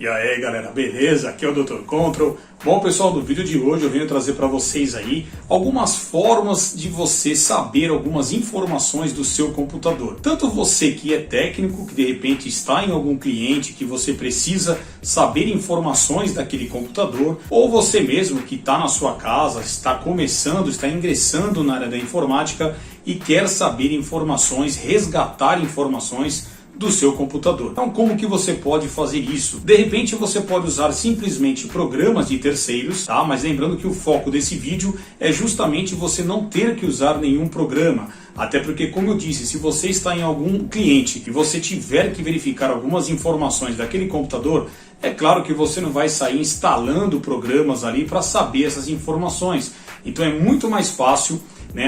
E aí galera, beleza? Aqui é o Dr. Control. Bom pessoal, no vídeo de hoje eu venho trazer para vocês aí algumas formas de você saber algumas informações do seu computador. Tanto você que é técnico, que de repente está em algum cliente que você precisa saber informações daquele computador, ou você mesmo que está na sua casa, está começando, está ingressando na área da informática e quer saber informações, resgatar informações do seu computador. Então, como que você pode fazer isso? De repente você pode usar simplesmente programas de terceiros, tá? Mas lembrando que o foco desse vídeo é justamente você não ter que usar nenhum programa. Até porque, como eu disse, se você está em algum cliente e você tiver que verificar algumas informações daquele computador, é claro que você não vai sair instalando programas ali para saber essas informações. Então é muito mais fácil,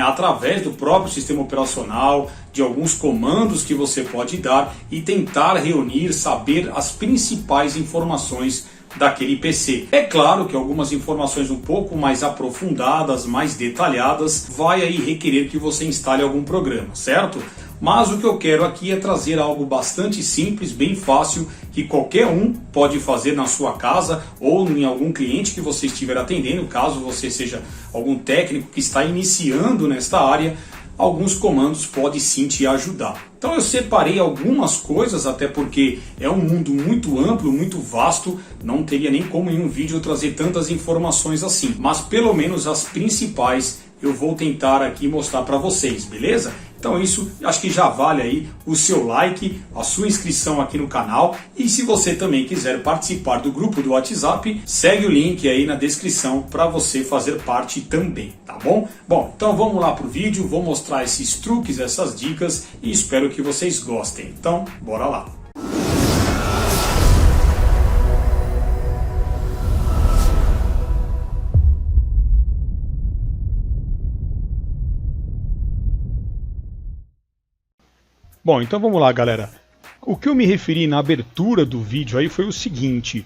através do próprio sistema operacional, de alguns comandos que você pode dar e tentar reunir, saber as principais informações daquele PC. É claro que algumas informações um pouco mais aprofundadas, mais detalhadas, vai aí requerer que você instale algum programa, certo? Mas o que eu quero aqui é trazer algo bastante simples, bem fácil, que qualquer um pode fazer na sua casa ou em algum cliente que você estiver atendendo, caso você seja algum técnico que está iniciando nesta área. Alguns comandos podem sim te ajudar. Então eu separei algumas coisas, até porque é um mundo muito amplo, muito vasto, não teria nem como em um vídeo eu trazer tantas informações assim, mas pelo menos as principais eu vou tentar aqui mostrar para vocês, beleza? Então isso, acho que já vale aí o seu like, a sua inscrição aqui no canal, e se você também quiser participar do grupo do WhatsApp, segue o link aí na descrição para você fazer parte também, tá bom? Bom, então vamos lá pro vídeo, vou mostrar esses truques, essas dicas e espero que vocês gostem. Então, bora lá! Bom, então vamos lá galera, o que eu me referi na abertura do vídeo aí foi o seguinte,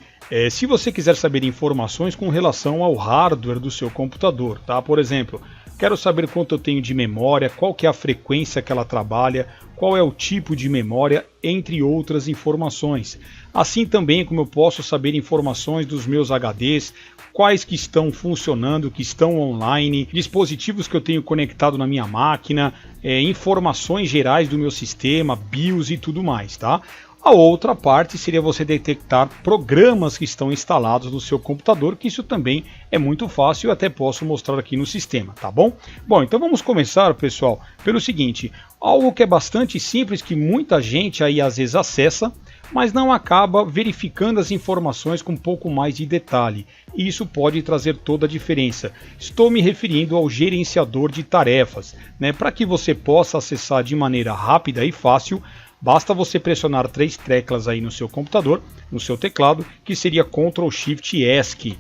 se você quiser saber informações com relação ao hardware do seu computador, tá? Por exemplo, quero saber quanto eu tenho de memória, qual que é a frequência que ela trabalha, qual é o tipo de memória, entre outras informações. Assim também como eu posso saber informações dos meus HDs, quais que estão funcionando, que estão online, dispositivos que eu tenho conectado na minha máquina, informações gerais do meu sistema, BIOS e tudo mais, tá? A outra parte seria você detectar programas que estão instalados no seu computador, que isso também é muito fácil e até posso mostrar aqui no sistema, tá bom? Bom, então vamos começar, pessoal, pelo seguinte, algo que é bastante simples, que muita gente aí às vezes acessa, mas não acaba verificando as informações com um pouco mais de detalhe, e isso pode trazer toda a diferença. Estou me referindo ao gerenciador de tarefas, para que você possa acessar de maneira rápida e fácil. Basta você pressionar 3 teclas aí no seu computador, no seu teclado, que seria Ctrl Shift ESC.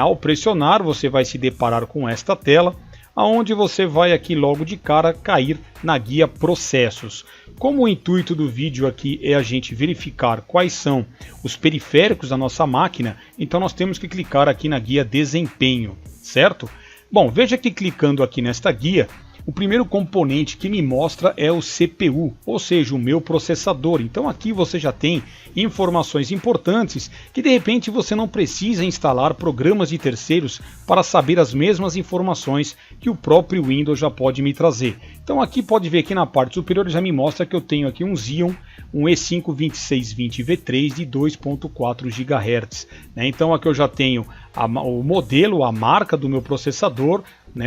Ao pressionar, você vai se deparar com esta tela, aonde você vai aqui logo de cara cair na guia Processos. Como o intuito do vídeo aqui é a gente verificar quais são os periféricos da nossa máquina, então nós temos que clicar aqui na guia Desempenho, certo? Bom, veja que clicando aqui nesta guia, o primeiro componente que me mostra é o CPU, ou seja, o meu processador. Então aqui você já tem informações importantes que de repente você não precisa instalar programas de terceiros para saber as mesmas informações que o próprio Windows já pode me trazer. Então aqui pode ver que na parte superior já me mostra que eu tenho aqui um Xeon, um E5-2620V3 de 2.4 GHz. Então aqui eu já tenho o modelo, a marca do meu processador,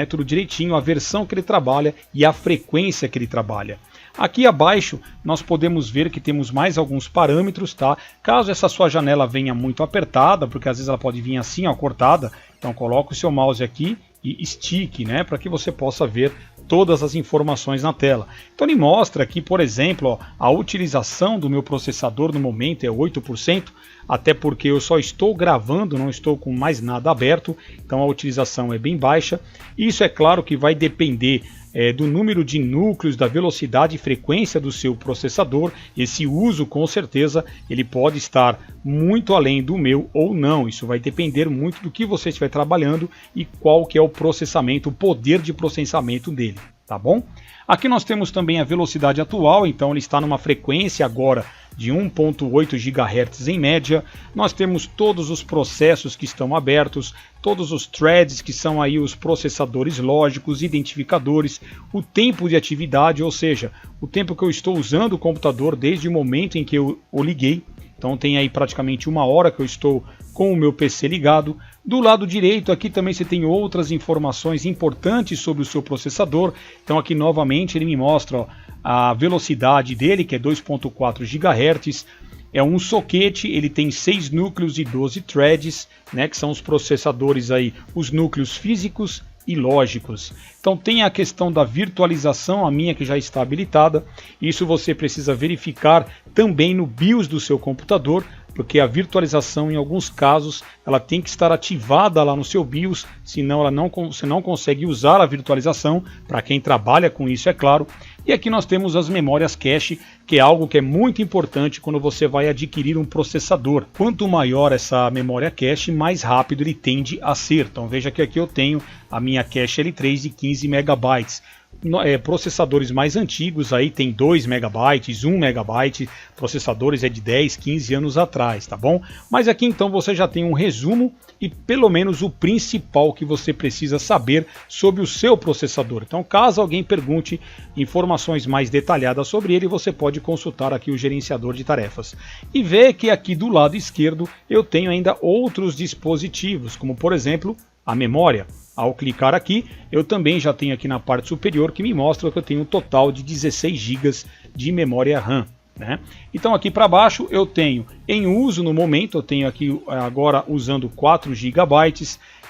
tudo direitinho, a versão que ele trabalha e a frequência que ele trabalha. Aqui abaixo nós podemos ver que temos mais alguns parâmetros, tá? Caso essa sua janela venha muito apertada, porque às vezes ela pode vir assim, cortada, então coloque o seu mouse aqui e estique, para que você possa ver todas as informações na tela. Então ele mostra aqui, por exemplo, a utilização do meu processador no momento é 8%, até porque eu só estou gravando, não estou com mais nada aberto, então a utilização é bem baixa. Isso é claro que vai depender do número de núcleos, da velocidade e frequência do seu processador. Esse uso com certeza ele pode estar muito além do meu ou não, isso vai depender muito do que você estiver trabalhando e qual que é o processamento, o poder de processamento dele, tá bom? Aqui nós temos também a velocidade atual, então ele está numa frequência agora de 1.8 GHz em média. Nós temos todos os processos que estão abertos, todos os threads que são aí os processadores lógicos, identificadores, o tempo de atividade, ou seja, o tempo que eu estou usando o computador desde o momento em que eu o liguei. Então tem aí praticamente 1 hora que eu estou com o meu PC ligado. Do lado direito aqui também você tem outras informações importantes sobre o seu processador. Então aqui novamente ele me mostra a velocidade dele, que é 2.4 GHz. É um soquete, ele tem 6 núcleos e 12 threads, né, que são os processadores aí, os núcleos físicos e lógicos. Então tem a questão da virtualização, a minha que já está habilitada. Isso você precisa verificar também no BIOS do seu computador, porque a virtualização em alguns casos ela tem que estar ativada lá no seu BIOS, senão você não consegue usar a virtualização, para quem trabalha com isso, é claro. E aqui nós temos as memórias cache, que é algo que é muito importante quando você vai adquirir um processador. Quanto maior essa memória cache, mais rápido ele tende a ser. Então veja que aqui eu tenho a minha cache L3 de 15 MB. Processadores mais antigos aí tem 2 MB, 1 MB, processadores é de 10, 15 anos atrás, tá bom? Mas aqui então você já tem um resumo e pelo menos o principal que você precisa saber sobre o seu processador. Então caso alguém pergunte informações mais detalhadas sobre ele, você pode consultar aqui o gerenciador de tarefas. E ver que aqui do lado esquerdo eu tenho ainda outros dispositivos, como por exemplo a memória. Ao clicar aqui, eu também já tenho aqui na parte superior que me mostra que eu tenho um total de 16 GB de memória RAM. Né? Então aqui para baixo eu tenho em uso no momento, eu tenho aqui agora usando 4 GB,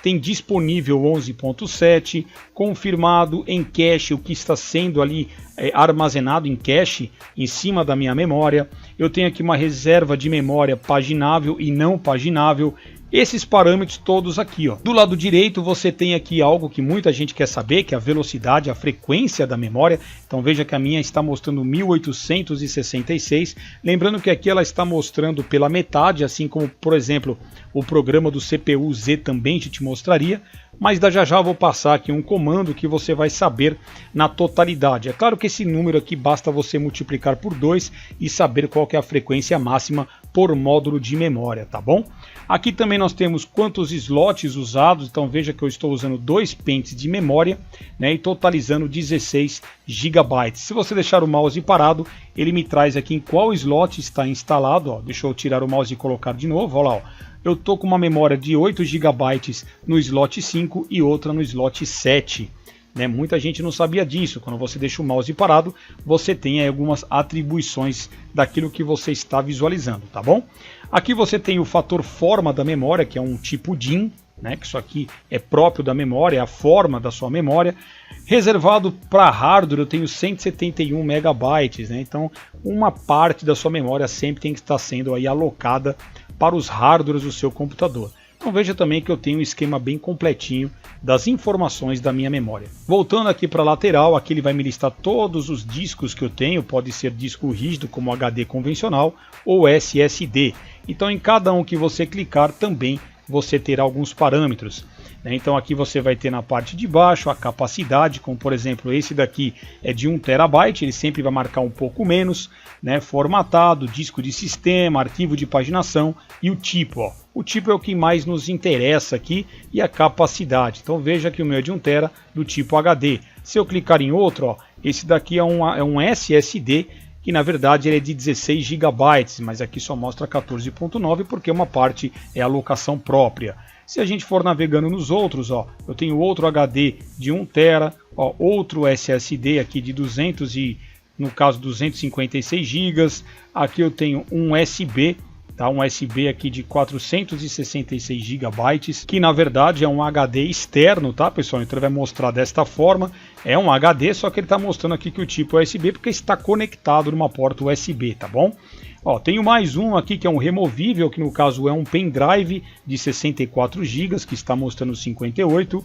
tem disponível 11.7, confirmado em cache o que está sendo ali armazenado em cache em cima da minha memória. Eu tenho aqui uma reserva de memória paginável e não paginável. Esses parâmetros todos aqui, ó. Do lado direito você tem aqui algo que muita gente quer saber, que é a velocidade, a frequência da memória. Então veja que a minha está mostrando 1866. Lembrando que aqui ela está mostrando pela metade, assim como, por exemplo, o programa do CPU-Z também te mostraria. Mas já já eu vou passar aqui um comando que você vai saber na totalidade. É claro que esse número aqui basta você multiplicar por 2 e saber qual que é a frequência máxima por módulo de memória, tá bom? Aqui também nós temos quantos slots usados, então veja que eu estou usando 2 pentes de memória, né, e totalizando 16 GB. Se você deixar o mouse parado, ele me traz aqui em qual slot está instalado, ó. Deixa eu tirar o mouse e colocar de novo, olha lá, ó. Eu estou com uma memória de 8 GB no slot 5 e outra no slot 7. Né? Muita gente não sabia disso. Quando você deixa o mouse parado, você tem aí algumas atribuições daquilo que você está visualizando, tá bom? Aqui você tem o fator forma da memória, que é um tipo DIN, né? Que isso aqui é próprio da memória, é a forma da sua memória. Reservado para hardware eu tenho 171 MB, né? Então uma parte da sua memória sempre tem que estar sendo aí alocada para os hardwares do seu computador. Então veja também que eu tenho um esquema bem completinho das informações da minha memória. Voltando aqui para a lateral, aqui ele vai me listar todos os discos que eu tenho, pode ser disco rígido como HD convencional ou SSD. Então em cada um que você clicar também você terá alguns parâmetros. Então aqui você vai ter na parte de baixo a capacidade, como por exemplo esse daqui é de 1 TB, ele sempre vai marcar um pouco menos, né? Formatado, disco de sistema, arquivo de paginação e o tipo. Ó. O tipo é o que mais nos interessa aqui e a capacidade. Então veja que o meu é de 1 TB do tipo HD. Se eu clicar em outro, ó, esse daqui é um SSD, que na verdade ele é de 16 GB, mas aqui só mostra 14.9 porque uma parte é alocação própria. Se a gente for navegando nos outros, ó, eu tenho outro HD de 1 TB, ó, outro SSD aqui de 256 GB. Aqui eu tenho um USB, tá? Um USB aqui de 466 GB, que na verdade é um HD externo, tá, pessoal? Então ele vai mostrar desta forma. É um HD, só que ele está mostrando aqui que o tipo é USB porque está conectado numa porta USB, tá bom? Ó, tenho mais um aqui que é um removível, que no caso é um pendrive de 64 GB, que está mostrando 58.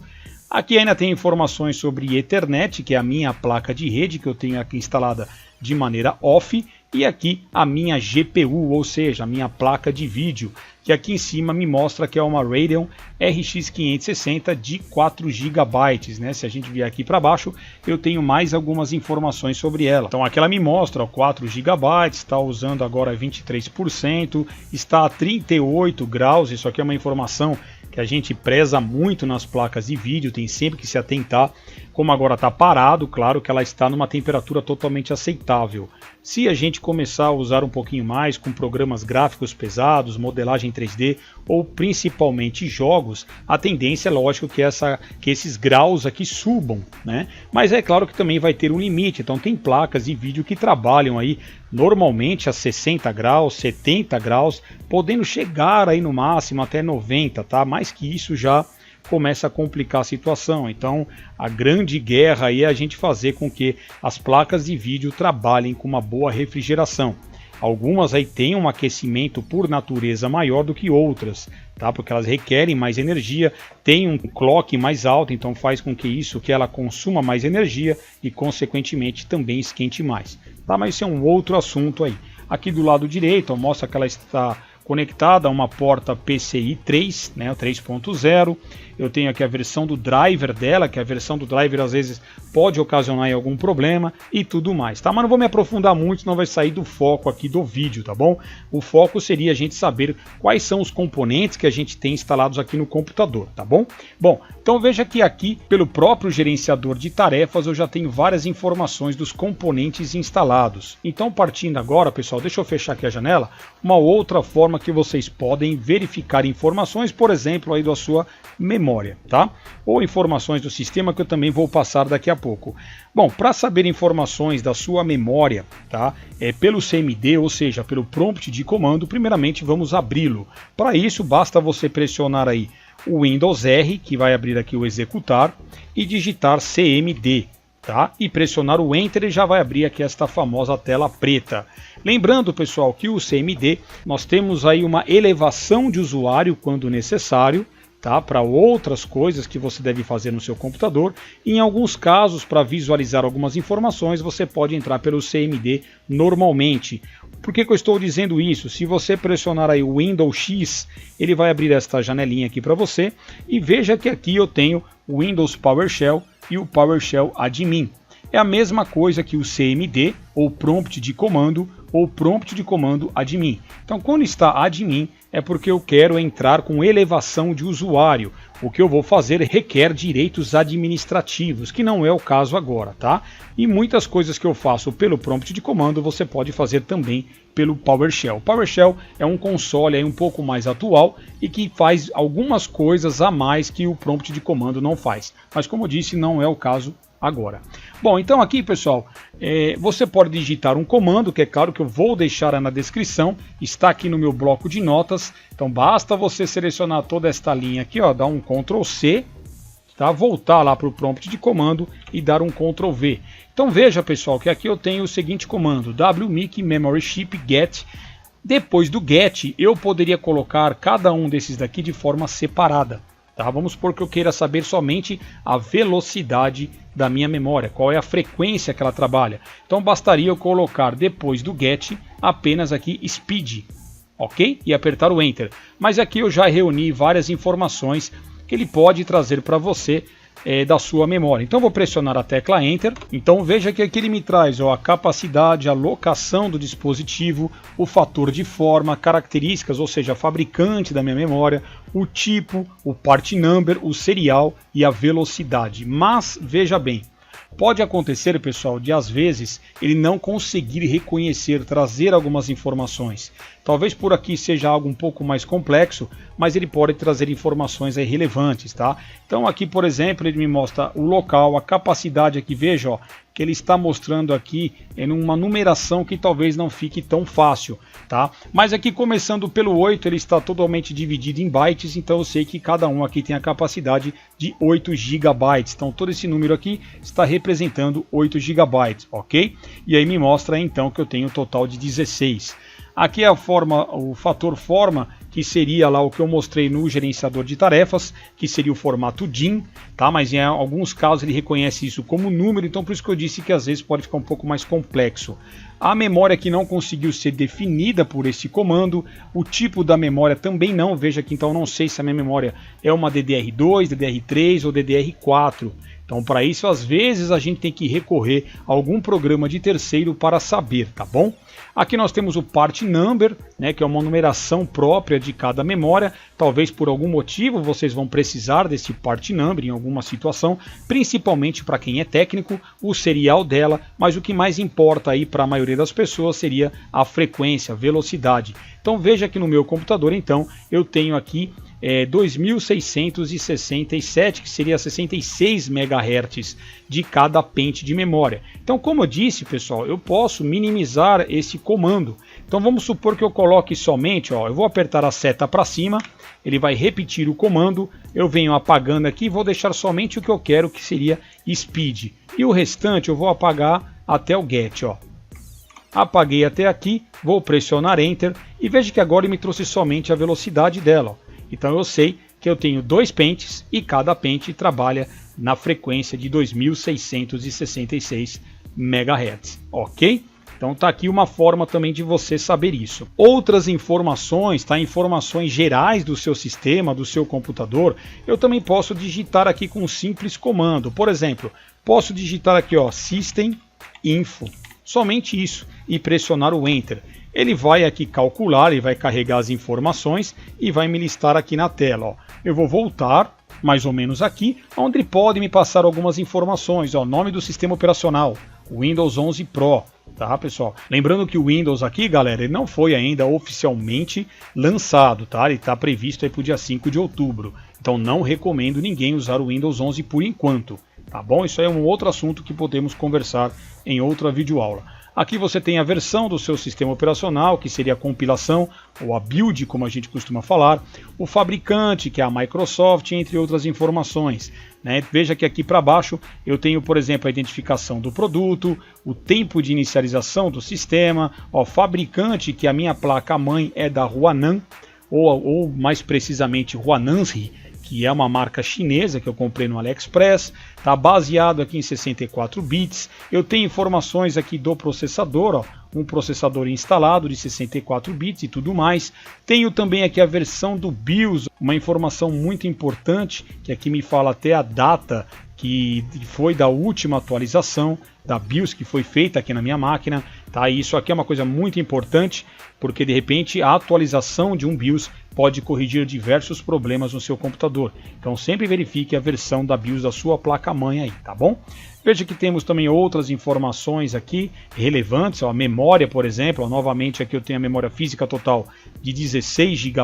Aqui ainda tem informações sobre Ethernet, que é a minha placa de rede, que eu tenho aqui instalada de maneira off. e aqui a minha GPU, ou seja, a minha placa de vídeo, que aqui em cima me mostra que é uma Radeon RX 560 de 4 GB, né? Se a gente vier aqui para baixo, eu tenho mais algumas informações sobre ela. Então aqui ela me mostra 4 GB, está usando agora 23%, está a 38 graus, isso aqui é uma informação que a gente preza muito nas placas de vídeo, tem sempre que se atentar. Como agora está parado, claro que ela está numa temperatura totalmente aceitável. Se a gente começar a usar um pouquinho mais com programas gráficos pesados, modelagem 3D ou principalmente jogos, a tendência é lógico que esses graus aqui subam, né? Mas é claro que também vai ter um limite, então tem placas de vídeo que trabalham aí normalmente a 60 graus, 70 graus, podendo chegar aí no máximo até 90, tá? Mais que isso já começa a complicar a situação. Então a grande guerra aí é a gente fazer com que as placas de vídeo trabalhem com uma boa refrigeração. Algumas aí têm um aquecimento por natureza maior do que outras, tá? Porque elas requerem mais energia, tem um clock mais alto, então faz com que ela consuma mais energia e consequentemente também esquente mais, tá? Mas isso é um outro assunto aí. Aqui do lado direito, ó, mostra que ela está conectada a uma porta PCI 3, né, 3.0. Eu tenho aqui a versão do driver dela, que a versão do driver às vezes pode ocasionar algum problema e tudo mais, tá? Mas não vou me aprofundar muito, senão vai sair do foco aqui do vídeo, tá bom? O foco seria a gente saber quais são os componentes que a gente tem instalados aqui no computador, tá bom? Bom, então veja que aqui, pelo próprio gerenciador de tarefas, eu já tenho várias informações dos componentes instalados. Então, partindo agora, pessoal, deixa eu fechar aqui a janela, uma outra forma que vocês podem verificar informações, por exemplo, aí da sua memória, tá? Ou informações do sistema que eu também vou passar daqui a pouco. Bom, para saber informações da sua memória, tá? Pelo CMD, ou seja, pelo prompt de comando, primeiramente vamos abri-lo. Para isso, basta você pressionar aí o Windows R, que vai abrir aqui o executar, e digitar CMD. Tá? E pressionar o Enter e já vai abrir aqui esta famosa tela preta. Lembrando, pessoal, que o CMD nós temos aí uma elevação de usuário quando necessário, tá? Para outras coisas que você deve fazer no seu computador. E em alguns casos, para visualizar algumas informações, você pode entrar pelo CMD normalmente. Por que eu estou dizendo isso? Se você pressionar aí o Windows X, ele vai abrir esta janelinha aqui para você. E veja que aqui eu tenho o Windows PowerShell e o PowerShell Admin. É a mesma coisa que o CMD, ou prompt de comando, ou prompt de comando admin. Então, quando está admin, é porque eu quero entrar com elevação de usuário. O que eu vou fazer requer direitos administrativos, que não é o caso agora, tá? E muitas coisas que eu faço pelo prompt de comando, você pode fazer também pelo PowerShell. O PowerShell é um console aí um pouco mais atual e que faz algumas coisas a mais que o prompt de comando não faz. Mas como eu disse, não é o caso agora. Bom, então aqui, pessoal, você pode digitar um comando, que é claro que eu vou deixar na descrição, está aqui no meu bloco de notas. Então basta você selecionar toda esta linha aqui, ó, dar um Ctrl C, tá? Voltar lá para o prompt de comando e dar um Ctrl V. Então veja, pessoal, que aqui eu tenho o seguinte comando, wmic memory chip get. Depois do get, eu poderia colocar cada um desses daqui de forma separada. Tá? Vamos supor que eu queira saber somente a velocidade da minha memória, qual é a frequência que ela trabalha. Então bastaria eu colocar depois do get apenas aqui speed, ok? E apertar o enter. Mas aqui eu já reuni várias informações que ele pode trazer para você da sua memória. Então vou pressionar a tecla Enter. Então veja que aqui ele me traz a capacidade, a locação do dispositivo, o fator de forma, características, ou seja, fabricante da minha memória, o tipo, o part number, o serial e a velocidade. Mas veja bem, pode acontecer, pessoal, de às vezes ele não conseguir reconhecer, trazer algumas informações. Talvez por aqui seja algo um pouco mais complexo, mas ele pode trazer informações aí relevantes, tá? Então aqui, por exemplo, ele me mostra o local, a capacidade aqui, veja, ó, que ele está mostrando aqui em uma numeração que talvez não fique tão fácil, tá? Mas aqui começando pelo 8, ele está totalmente dividido em bytes, então eu sei que cada um aqui tem a capacidade de 8 GB. Então todo esse número aqui está representando 8 GB, ok? E aí me mostra então que eu tenho um total de 16. Aqui é a forma, o fator forma, que seria lá o que eu mostrei no gerenciador de tarefas, que seria o formato DIN, tá? Mas em alguns casos ele reconhece isso como número, então por isso que eu disse que às vezes pode ficar um pouco mais complexo. A memória que não conseguiu ser definida por esse comando, o tipo da memória também não, veja que então não sei se a minha memória é uma DDR2, DDR3 ou DDR4. Então, para isso, às vezes a gente tem que recorrer a algum programa de terceiro para saber, tá bom? Aqui nós temos o part number, né, que é uma numeração própria de cada memória. Talvez por algum motivo vocês vão precisar desse part number em alguma situação, principalmente para quem é técnico, o serial dela, mas o que mais importa aí para a maioria das pessoas seria a frequência, a velocidade. Então veja que no meu computador, então, eu tenho aqui 2667, que seria 66 MHz de cada pente de memória. Então, como eu disse, pessoal, eu posso minimizar esse comando. Então, vamos supor que eu coloque somente, eu vou apertar a seta para cima, ele vai repetir o comando, eu venho apagando aqui e vou deixar somente o que eu quero, que seria speed. E o restante eu vou apagar até o get, Apaguei até aqui, vou pressionar Enter e veja que agora ele me trouxe somente a velocidade dela, Então eu sei que eu tenho 2 pentes e cada pente trabalha na frequência de 2666 MHz, ok? Então tá aqui uma forma também de você saber isso. Outras informações, informações gerais do seu sistema, do seu computador, eu também posso digitar aqui com um simples comando. Por exemplo, posso digitar aqui System Info, somente isso, e pressionar o Enter. Ele vai aqui calcular, ele vai carregar as informações e vai me listar aqui na tela. Eu vou voltar mais ou menos aqui, onde ele pode me passar algumas informações. Nome do sistema operacional, Windows 11 Pro. Tá, pessoal? Lembrando que o Windows aqui, galera, ele não foi ainda oficialmente lançado, tá? Ele está previsto aí para o dia 5 de outubro. Então não recomendo ninguém usar o Windows 11 por enquanto, tá bom? Isso aí é um outro assunto que podemos conversar em outra videoaula. Aqui você tem a versão do seu sistema operacional, que seria a compilação, ou a build, como a gente costuma falar, o fabricante, que é a Microsoft, entre outras informações. Veja que aqui para baixo eu tenho, por exemplo, a identificação do produto, o tempo de inicialização do sistema, o fabricante, que a minha placa-mãe é da Huanan, ou mais precisamente Huananzi, que é uma marca chinesa que eu comprei no AliExpress, está baseado aqui em 64 bits. Eu tenho informações aqui do processador, um processador instalado de 64 bits e tudo mais. Tenho também aqui a versão do BIOS, uma informação muito importante, que aqui me fala até a data que foi da última atualização da BIOS que foi feita aqui na minha máquina. Tá? E isso aqui é uma coisa muito importante, porque de repente a atualização de um BIOS pode corrigir diversos problemas no seu computador. Então sempre verifique a versão da BIOS da sua placa-mãe aí, tá bom? Veja que temos também outras informações aqui relevantes, a memória, por exemplo, novamente aqui eu tenho a memória física total de 16 GB,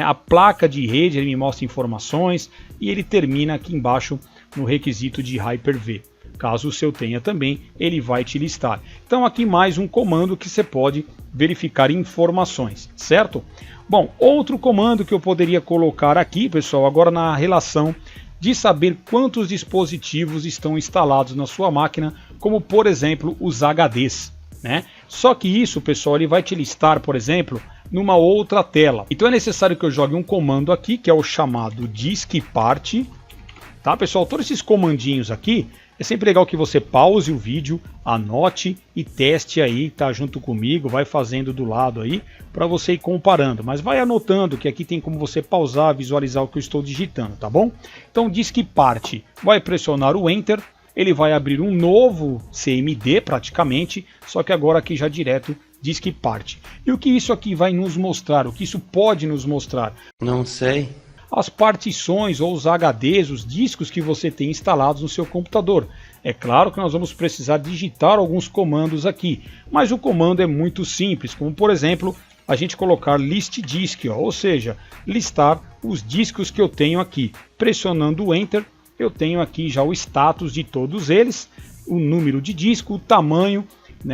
a placa de rede ele me mostra informações e ele termina aqui embaixo no requisito de Hyper-V. Caso o seu tenha também, ele vai te listar. Então aqui mais um comando que você pode verificar informações, certo? Bom, outro comando que eu poderia colocar aqui, pessoal, agora na relação de saber quantos dispositivos estão instalados na sua máquina, como por exemplo os HDs, Só que isso, pessoal, ele vai te listar, por exemplo, numa outra tela. Então é necessário que eu jogue um comando aqui, que é o chamado diskpart, tá, pessoal? Todos esses comandinhos aqui, é sempre legal que você pause o vídeo, anote e teste aí, tá, junto comigo, vai fazendo do lado aí, para você ir comparando. Mas vai anotando que aqui tem como você pausar, visualizar o que eu estou digitando, tá bom? Então diskpart, vai pressionar o Enter, ele vai abrir um novo CMD praticamente, só que agora aqui já direto diskpart. E o que isso aqui vai nos mostrar? O que isso pode nos mostrar? Não sei. As partições ou os HDs, os discos que você tem instalados no seu computador. É claro que nós vamos precisar digitar alguns comandos aqui, mas o comando é muito simples, como por exemplo, a gente colocar list disk, ou seja, listar os discos que eu tenho aqui. Pressionando o Enter, eu tenho aqui já o status de todos eles, o número de disco, o tamanho,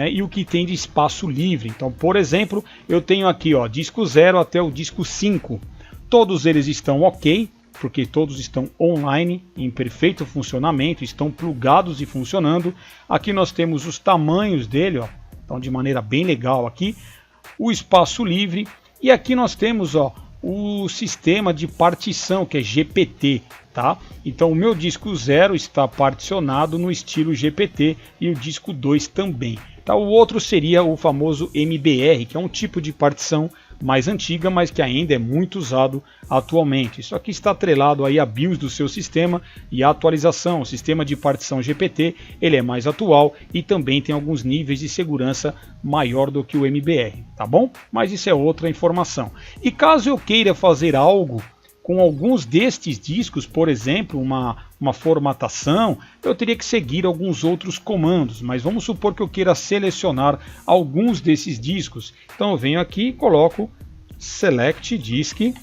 e o que tem de espaço livre. Então, por exemplo, eu tenho aqui disco 0 até o disco 5. Todos eles estão ok, porque todos estão online, em perfeito funcionamento, estão plugados e funcionando. Aqui nós temos os tamanhos dele, então de maneira bem legal aqui. O espaço livre, E aqui nós temos, ó, o sistema de partição, que é GPT, tá? Então o meu disco 0 está particionado no estilo GPT e o disco 2 também. Tá? O outro seria o famoso MBR, que é um tipo de partição mais antiga, mas que ainda é muito usado atualmente. Isso aqui está atrelado aí a BIOS do seu sistema e a atualização. O sistema de partição GPT ele é mais atual e também tem alguns níveis de segurança maior do que o MBR, tá bom? Mas isso é outra informação. E caso eu queira fazer algo com alguns destes discos, por exemplo, uma formatação, eu teria que seguir alguns outros comandos, mas vamos supor que eu queira selecionar alguns desses discos. Então eu venho aqui e coloco Select Disk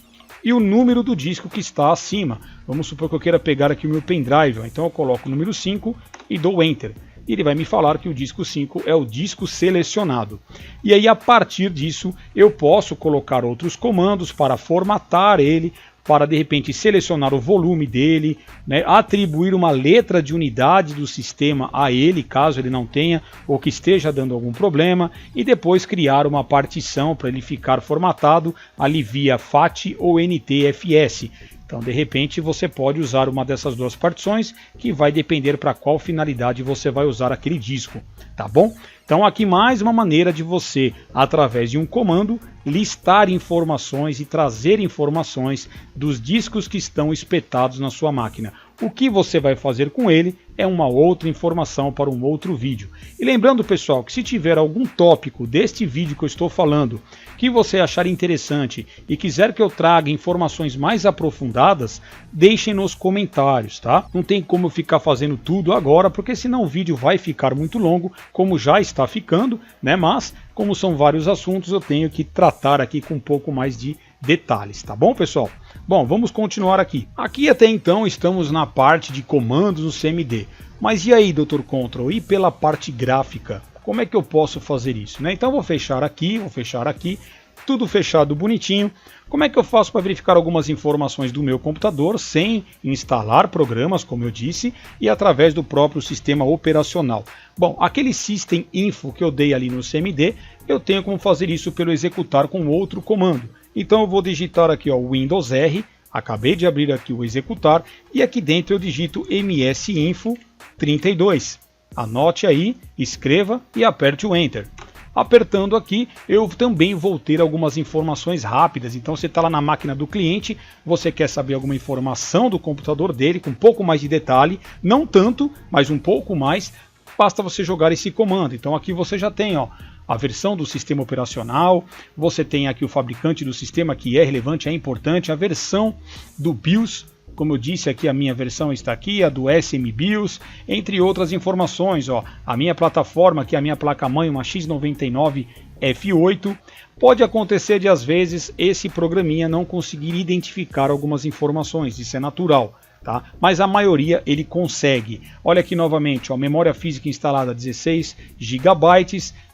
e o número do disco que está acima. Vamos supor que eu queira pegar aqui o meu pendrive, então eu coloco o número 5 e dou Enter. E ele vai me falar que o disco 5 é o disco selecionado. E aí a partir disso eu posso colocar outros comandos para formatar ele, para de repente selecionar o volume dele, né, atribuir uma letra de unidade do sistema a ele, caso ele não tenha ou que esteja dando algum problema, e depois criar uma partição para ele ficar formatado ali via FAT ou NTFS. Então de repente você pode usar uma dessas duas partições, que vai depender para qual finalidade você vai usar aquele disco, tá bom? Então aqui mais uma maneira de você, através de um comando, listar informações e trazer informações dos discos que estão espetados na sua máquina. O que você vai fazer com ele é uma outra informação para um outro vídeo. E lembrando, pessoal, que se tiver algum tópico deste vídeo que eu estou falando que você achar interessante e quiser que eu traga informações mais aprofundadas, deixem nos comentários, tá? Não tem como eu ficar fazendo tudo agora, porque senão o vídeo vai ficar muito longo, como já está ficando, né? Mas, como são vários assuntos, eu tenho que tratar aqui com um pouco mais de detalhes, tá bom, pessoal? Bom, vamos continuar aqui. Aqui até então estamos na parte de comandos no CMD. Mas e aí, Dr. Control, e pela parte gráfica? Como é que eu posso fazer isso, né? Então vou fechar aqui, tudo fechado bonitinho. Como é que eu faço para verificar algumas informações do meu computador sem instalar programas, como eu disse, e através do próprio sistema operacional? Bom, aquele System Info que eu dei ali no CMD, eu tenho como fazer isso pelo executar com outro comando. Então eu vou digitar aqui, ó, Windows R, acabei de abrir aqui o executar, e aqui dentro eu digito msinfo 32. Anote aí, escreva e aperte o Enter. Apertando aqui, eu também vou ter algumas informações rápidas. Então você está lá na máquina do cliente, você quer saber alguma informação do computador dele, com um pouco mais de detalhe, não tanto, mas um pouco mais, basta você jogar esse comando. Então aqui você já tem, ó, a versão do sistema operacional, você tem aqui o fabricante do sistema, que é relevante, é importante, a versão do BIOS. Como eu disse aqui, a minha versão está aqui, a do SMBIOS, entre outras informações, ó, a minha plataforma, que é a minha placa-mãe, uma X99 F8. Pode acontecer de às vezes esse programinha não conseguir identificar algumas informações, isso é natural, tá? Mas a maioria ele consegue. Olha aqui novamente, ó, memória física instalada 16 GB,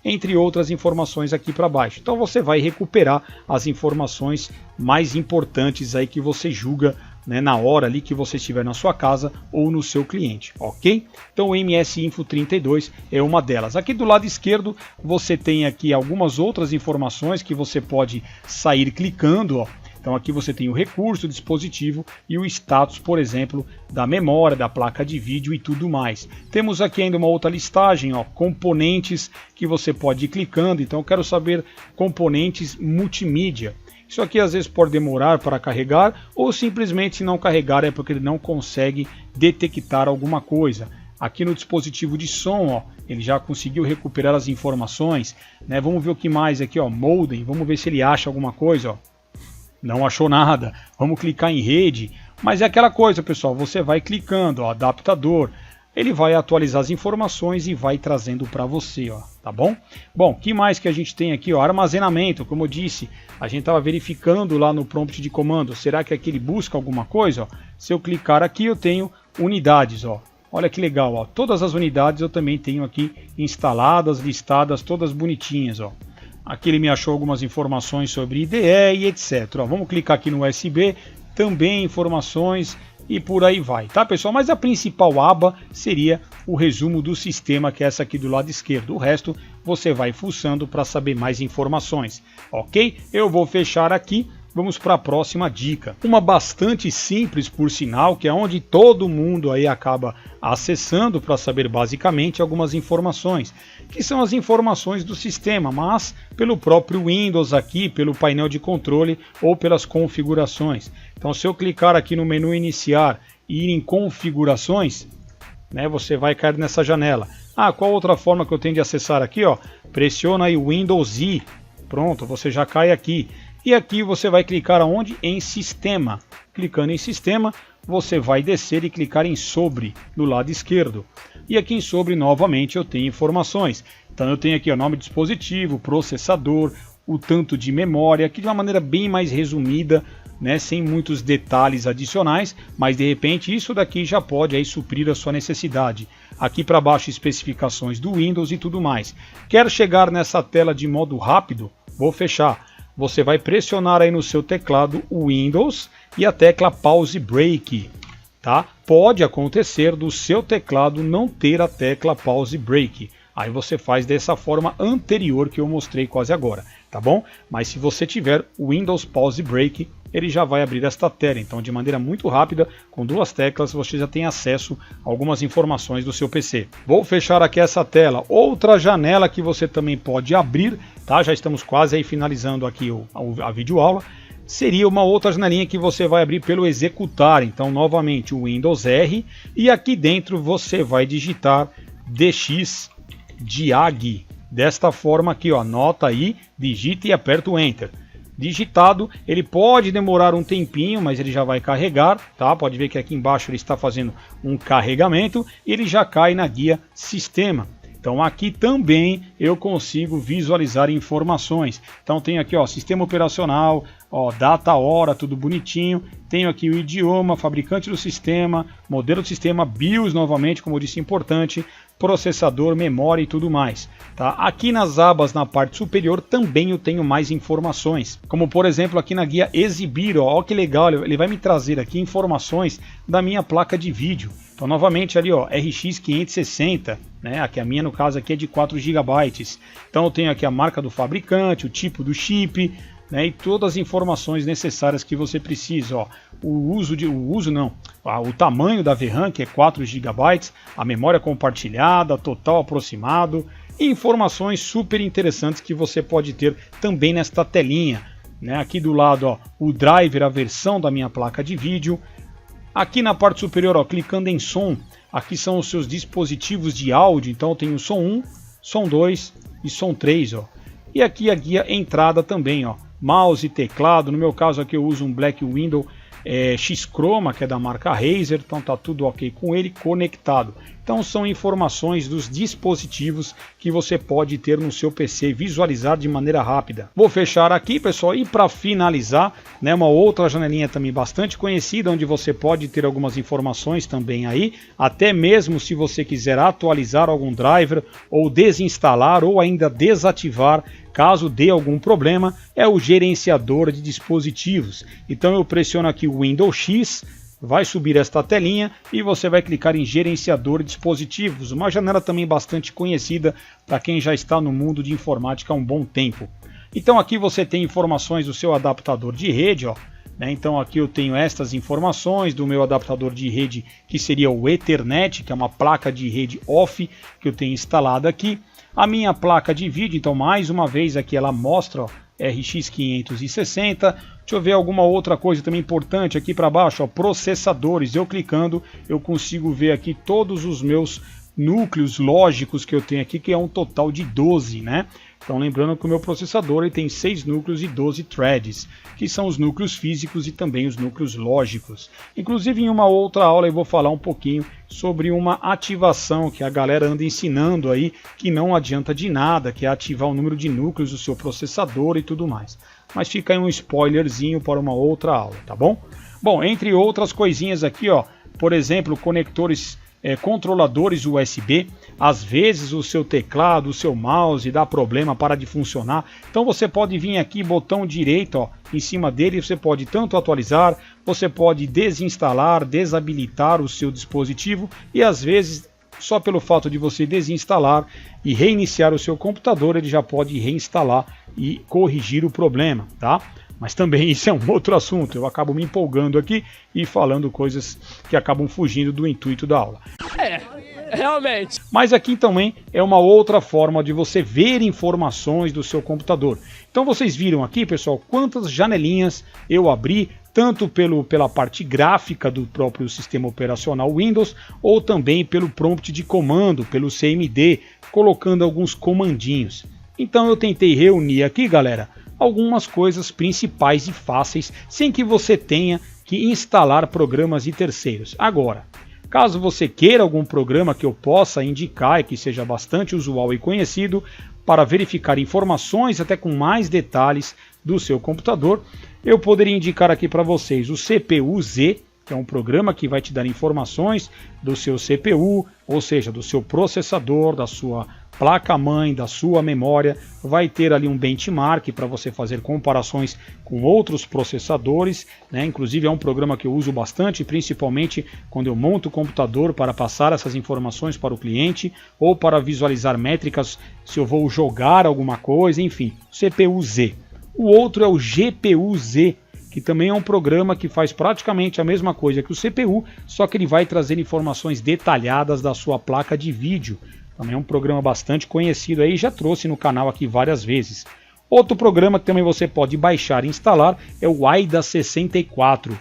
entre outras informações aqui para baixo. Então você vai recuperar as informações mais importantes aí que você julga, né, na hora ali que você estiver na sua casa ou no seu cliente, ok? Então o msinfo 32 é uma delas. Aqui do lado esquerdo você tem aqui algumas outras informações que você pode sair clicando, ó. Então aqui você tem o recurso, o dispositivo e o status, por exemplo, da memória, da placa de vídeo e tudo mais. Temos aqui ainda uma outra listagem, ó, componentes que você pode ir clicando. Então eu quero saber componentes multimídia. Isso aqui às vezes pode demorar para carregar, ou simplesmente se não carregar é porque ele não consegue detectar alguma coisa. Aqui no dispositivo de som, ó, ele já conseguiu recuperar as informações, né? Vamos ver o que mais aqui, ó, modem, vamos ver se ele acha alguma coisa, ó. Não achou nada. Vamos clicar em rede, mas é aquela coisa, pessoal, você vai clicando, ó, adaptador, ele vai atualizar as informações e vai trazendo para você, ó, tá bom? Bom, que mais que a gente tem aqui, ó, armazenamento, como eu disse, a gente estava verificando lá no prompt de comando, será que aqui ele busca alguma coisa, ó? Se eu clicar aqui eu tenho unidades, ó. Olha que legal, ó, todas as unidades eu também tenho aqui instaladas, listadas, todas bonitinhas, ó. Aqui ele me achou algumas informações sobre IDE e etc. Ó, vamos clicar aqui no USB, também informações e por aí vai, tá pessoal? Mas a principal aba seria o resumo do sistema, que é essa aqui do lado esquerdo. O resto você vai fuçando para saber mais informações, ok? Eu vou fechar aqui. Vamos para a próxima dica. Uma bastante simples, por sinal, que é onde todo mundo aí acaba acessando para saber basicamente algumas informações, que são as informações do sistema, mas pelo próprio Windows aqui, pelo painel de controle ou pelas configurações. Então, se eu clicar aqui no menu iniciar e ir em configurações, né, você vai cair nessa janela. Qual outra forma que eu tenho de acessar aqui? Pressiona aí o Windows I. Pronto, você já cai aqui. E aqui você vai clicar aonde? Em Sistema. Clicando em Sistema, você vai descer e clicar em Sobre, do lado esquerdo. E aqui em Sobre, novamente, eu tenho informações. Então eu tenho aqui o nome do dispositivo, processador, o tanto de memória, aqui de uma maneira bem mais resumida, né, sem muitos detalhes adicionais, mas de repente isso daqui já pode aí suprir a sua necessidade. Aqui para baixo, especificações do Windows e tudo mais. Quer chegar nessa tela de modo rápido? Vou fechar. Você vai pressionar aí no seu teclado o Windows e a tecla Pause Break, tá? Pode acontecer do seu teclado não ter a tecla Pause Break. Aí você faz dessa forma anterior que eu mostrei quase agora, tá bom? Mas se você tiver o Windows Pause Break, ele já vai abrir esta tela. Então, de maneira muito rápida, com duas teclas, você já tem acesso a algumas informações do seu PC. Vou fechar aqui essa tela. Outra janela que você também pode abrir, tá? Já estamos quase aí finalizando aqui a videoaula. Seria uma outra janelinha que você vai abrir pelo executar. Então, novamente, o Windows R. E aqui dentro você vai digitar DXDiag. Desta forma aqui, anota aí, digita e aperta o Enter. Digitado, ele pode demorar um tempinho, mas ele já vai carregar, tá? Pode ver que aqui embaixo ele está fazendo um carregamento e ele já cai na guia Sistema. Então aqui também eu consigo visualizar informações. Então tenho aqui, sistema operacional, data, hora, tudo bonitinho. Tenho aqui o idioma, fabricante do sistema, modelo do sistema, BIOS novamente, como eu disse, importante, processador, memória e tudo mais. Tá? Aqui nas abas na parte superior também eu tenho mais informações, como por exemplo aqui na guia exibir, olha que legal, ele vai me trazer aqui informações da minha placa de vídeo. Então novamente ali, RX 560, né? Aqui a minha no caso aqui é de 4 GB. Então eu tenho aqui a marca do fabricante, o tipo do chip, né, e todas as informações necessárias que você precisa. O tamanho da VRAM, que é 4 GB, a memória compartilhada, total aproximado, e informações super interessantes que você pode ter também nesta telinha. Né? Aqui do lado, o driver, a versão da minha placa de vídeo. Aqui na parte superior, clicando em som, aqui são os seus dispositivos de áudio. Então eu tenho som 1, som 2 e som 3. E aqui a guia entrada também, mouse e teclado. No meu caso aqui eu uso um Black Widow X-Chroma, que é da marca Razer, então tá tudo ok com ele, conectado. Então são informações dos dispositivos que você pode ter no seu PC, visualizar de maneira rápida. Vou fechar aqui, pessoal, e para finalizar, né, uma outra janelinha também bastante conhecida, onde você pode ter algumas informações também aí, até mesmo se você quiser atualizar algum driver, ou desinstalar, ou ainda desativar, caso dê algum problema, é o gerenciador de dispositivos. Então eu pressiono aqui o Windows X, vai subir esta telinha e você vai clicar em gerenciador de dispositivos, uma janela também bastante conhecida para quem já está no mundo de informática há um bom tempo. Então aqui você tem informações do seu adaptador de rede, né? Então aqui eu tenho estas informações do meu adaptador de rede, que seria o Ethernet, que é uma placa de rede off que eu tenho instalada aqui. A minha placa de vídeo, então mais uma vez aqui ela mostra RX 560. Deixa eu ver alguma outra coisa também importante aqui para baixo, processadores. Eu clicando eu consigo ver aqui todos os meus núcleos lógicos que eu tenho aqui, que é um total de 12, né? Então lembrando que o meu processador ele tem 6 núcleos e 12 threads, que são os núcleos físicos e também os núcleos lógicos. Inclusive em uma outra aula eu vou falar um pouquinho sobre uma ativação que a galera anda ensinando aí, que não adianta de nada, que é ativar o número de núcleos do seu processador e tudo mais. Mas fica aí um spoilerzinho para uma outra aula, tá bom? Bom, entre outras coisinhas aqui, por exemplo, conectores controladores USB. Às vezes o seu teclado, o seu mouse dá problema, para de funcionar. Então você pode vir aqui, botão direito, ó, em cima dele, você pode tanto atualizar, você pode desinstalar, desabilitar o seu dispositivo e às vezes só pelo fato de você desinstalar e reiniciar o seu computador, ele já pode reinstalar e corrigir o problema, tá? Mas também isso é um outro assunto, eu acabo me empolgando aqui e falando coisas que acabam fugindo do intuito da aula. Realmente. Mas aqui também é uma outra forma de você ver informações do seu computador. Então vocês viram aqui, pessoal, quantas janelinhas eu abri, tanto pela parte gráfica do próprio sistema operacional Windows, ou também pelo prompt de comando, pelo CMD, colocando alguns comandinhos. Então eu tentei reunir aqui, galera, algumas coisas principais e fáceis, sem que você tenha que instalar programas de terceiros. Agora, caso você queira algum programa que eu possa indicar e que seja bastante usual e conhecido para verificar informações até com mais detalhes do seu computador, eu poderia indicar aqui para vocês o CPU-Z, que é um programa que vai te dar informações do seu CPU, ou seja, do seu processador, da sua placa-mãe, da sua memória. Vai ter ali um benchmark para você fazer comparações com outros processadores, né? Inclusive é um programa que eu uso bastante, principalmente quando eu monto o computador para passar essas informações para o cliente ou para visualizar métricas se eu vou jogar alguma coisa, enfim, CPU-Z. O outro é o GPU-Z, que também é um programa que faz praticamente a mesma coisa que o CPU, só que ele vai trazer informações detalhadas da sua placa de vídeo. Também é um programa bastante conhecido aí, já trouxe no canal aqui várias vezes. Outro programa que também você pode baixar e instalar é o AIDA64.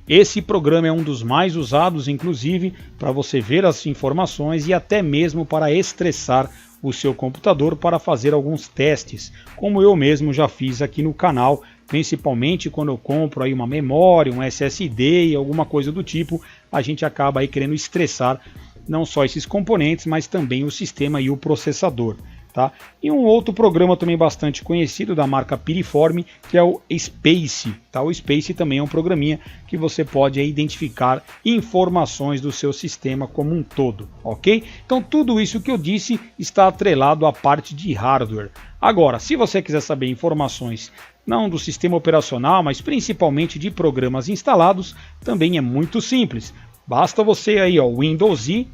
Esse programa é um dos mais usados, inclusive, para você ver as informações e até mesmo para estressar o seu computador para fazer alguns testes, como eu mesmo já fiz aqui no canal, principalmente quando eu compro aí uma memória, um SSD e alguma coisa do tipo, a gente acaba aí querendo estressar não só esses componentes, mas também o sistema e o processador. Tá? E um outro programa também bastante conhecido da marca Piriform, que é o Space. Tá? O Space também é um programinha que você pode aí identificar informações do seu sistema como um todo, ok? Então tudo isso que eu disse está atrelado à parte de hardware. Agora, se você quiser saber informações não do sistema operacional, mas principalmente de programas instalados, também é muito simples. Basta você aí, ó, Windows I,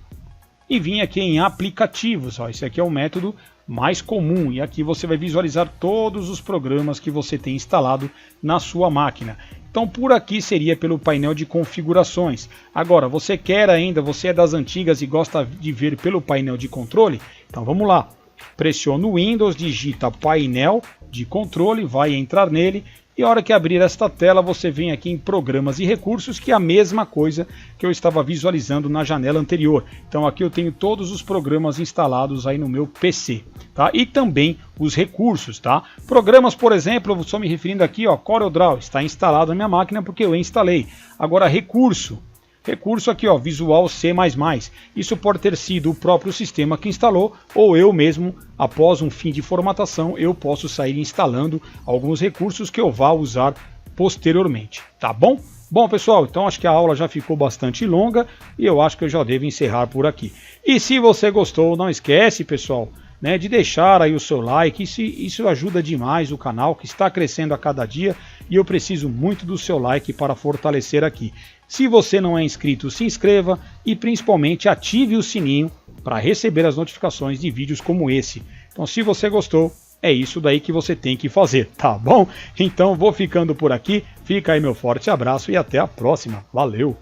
e vir aqui em aplicativos. Ó, esse aqui é o método mais comum e aqui você vai visualizar todos os programas que você tem instalado na sua máquina. Então por aqui seria pelo painel de configurações. Agora você quer ainda, você é das antigas e gosta de ver pelo painel de controle? Então vamos lá. Pressiona o Windows, digita painel de controle, vai entrar nele. E a hora que abrir esta tela, você vem aqui em programas e recursos, que é a mesma coisa que eu estava visualizando na janela anterior. Então aqui eu tenho todos os programas instalados aí no meu PC, tá? E também os recursos, tá? Programas, por exemplo, eu estou me referindo aqui, ó, CorelDRAW, está instalado na minha máquina porque eu instalei. Agora recurso aqui, ó, Visual C++. Isso pode ter sido o próprio sistema que instalou ou eu mesmo, após um fim de formatação, eu posso sair instalando alguns recursos que eu vá usar posteriormente, tá bom? Bom, pessoal, então acho que a aula já ficou bastante longa e eu acho que eu já devo encerrar por aqui. E se você gostou, não esquece, pessoal, né, de deixar aí o seu like, isso ajuda demais o canal, que está crescendo a cada dia e eu preciso muito do seu like para fortalecer aqui. Se você não é inscrito, se inscreva e principalmente ative o sininho para receber as notificações de vídeos como esse. Então se você gostou, é isso daí que você tem que fazer, tá bom? Então vou ficando por aqui, fica aí meu forte abraço e até a próxima. Valeu!